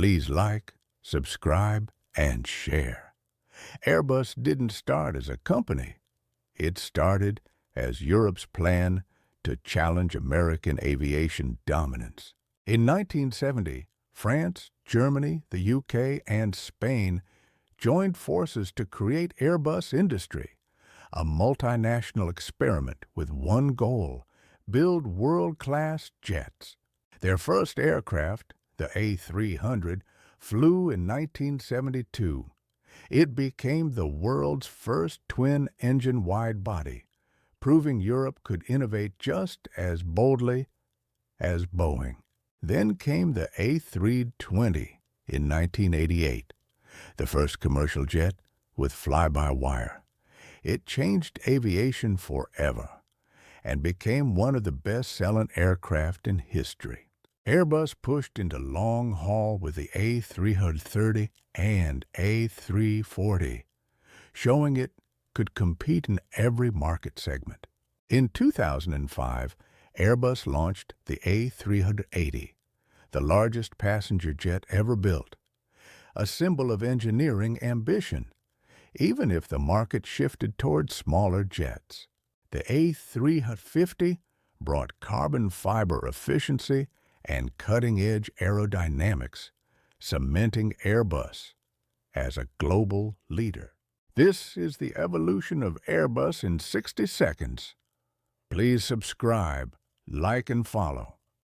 Please like, subscribe, and share. Airbus didn't start as a company. It started as Europe's plan to challenge American aviation dominance. In 1970, France, Germany, the UK, and Spain joined forces to create Airbus Industry, a multinational experiment with one goal: build world-class jets. Their first aircraft, the A300, flew in 1972. It became the world's first twin-engine wide-body, proving Europe could innovate just as boldly as Boeing. Then came the A320 in 1988, the first commercial jet with fly-by-wire. It changed aviation forever and became one of the best-selling aircraft in history. Airbus pushed into long haul with the A330 and A340, showing it could compete in every market segment. In 2005, Airbus launched the A380, the largest passenger jet ever built, a symbol of engineering ambition, even if the market shifted toward smaller jets. The A350 brought carbon fiber efficiency and cutting-edge aerodynamics, cementing Airbus as a global leader. This is the evolution of Airbus in 60 seconds. Please subscribe, like, and follow.